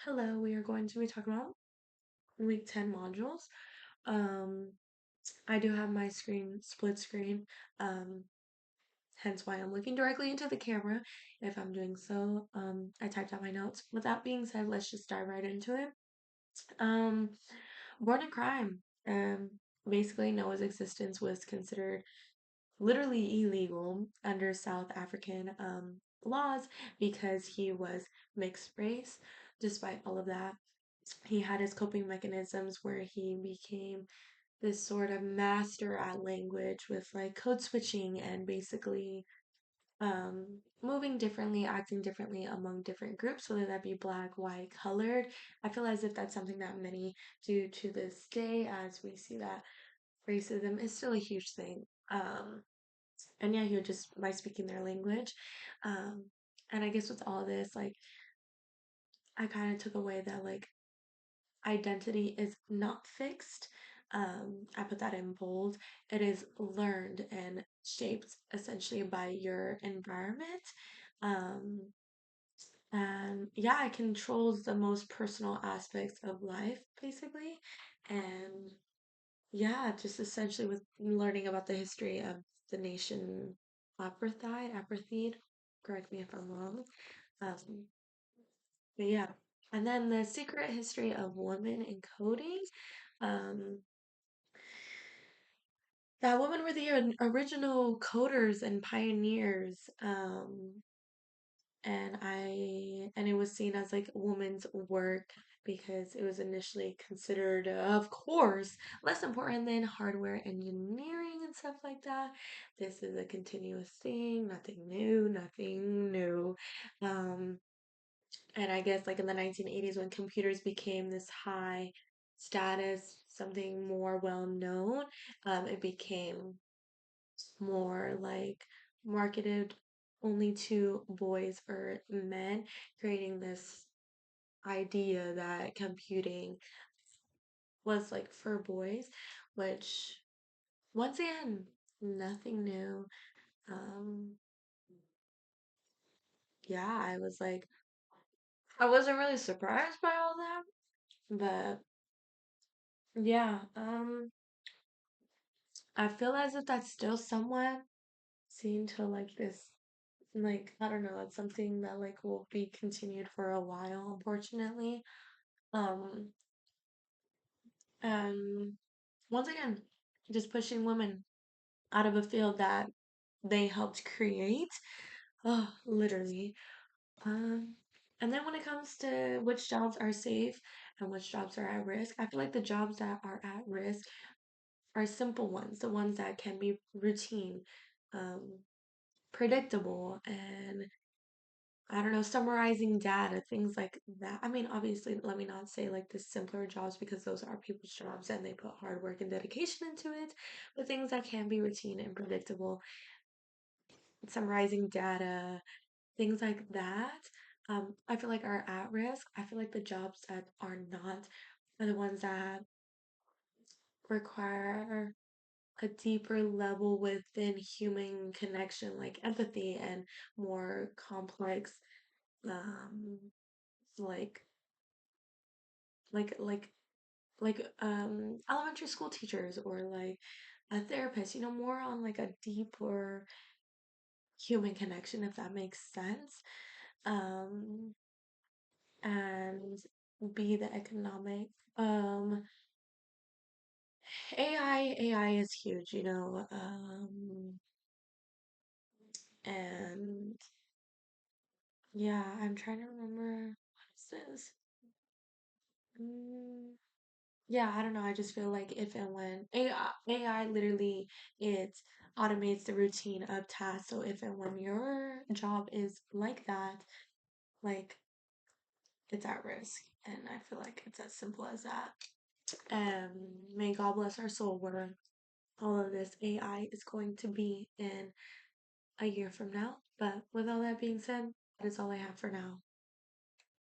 Hello, we are going to be talking about week 10 modules. Um, I do have my screen split screen, um, hence why I'm looking directly into the camera. If I'm doing so, I typed out my notes. With that being said, let's just dive right into it. Um, Born a crime. Basically, Noah's existence was considered literally illegal under South African laws because he was mixed race. Despite all of that, he had his coping mechanisms where he became this sort of master at language with like code switching and basically moving differently, acting differently among different groups, whether that be black, white, colored. I feel as if that's something that many do to this day, as we see that racism is still a huge thing. And yeah, he would just by speaking their language. Um, and I guess with all this, like I kind of took away that like identity is not fixed. I put that in bold. It is learned and shaped essentially by your environment. Um, and yeah, it controls the most personal aspects of life, basically. And yeah, just essentially with learning about the history of the nation apartheid, correct me if I'm wrong. Um, but yeah. And then the secret history of women in coding. Um, that women were the original coders and pioneers. And it was seen as like women's work because it was initially considered, of course, less important than hardware engineering and stuff like that. This is a continuous thing, nothing new, nothing new. Um, and I guess like in the 1980s when computers became this high status, something more well known, it became more like marketed only to boys or men, creating this idea that computing was like for boys, which once again, nothing new. Um, yeah, I was like, I wasn't really surprised by all that, but yeah, I feel as if that's still somewhat seen to like this, like, I don't know, it's something that like will be continued for a while, unfortunately. Um, and once again, just pushing women out of a field that they helped create. Oh, literally. Um, and then when it comes to which jobs are safe and which jobs are at risk, I feel like the jobs that are at risk are simple ones, the ones that can be routine, um, predictable, and I don't know, summarizing data, things like that. I mean, obviously, let me not say like the simpler jobs because those are people's jobs and they put hard work and dedication into it, but things that can be routine and predictable, summarizing data, things like that, I feel like are at risk. I feel like the jobs that are not are the ones that require a deeper level within human connection, like empathy and more complex, um, like like like elementary school teachers or like a therapist, more on like a deeper human connection, if that makes sense. Um, and be the economic. AI is huge, and yeah, I'm trying to remember what is this. Mm, yeah, I don't know. I just feel like if and when AI literally it automates the routine of tasks. So if and when your job is like that, like it's at risk. And I feel like it's as simple as that. May God bless our soul where all of this AI is going to be in a year from now. But with all that being said, that is all I have for now.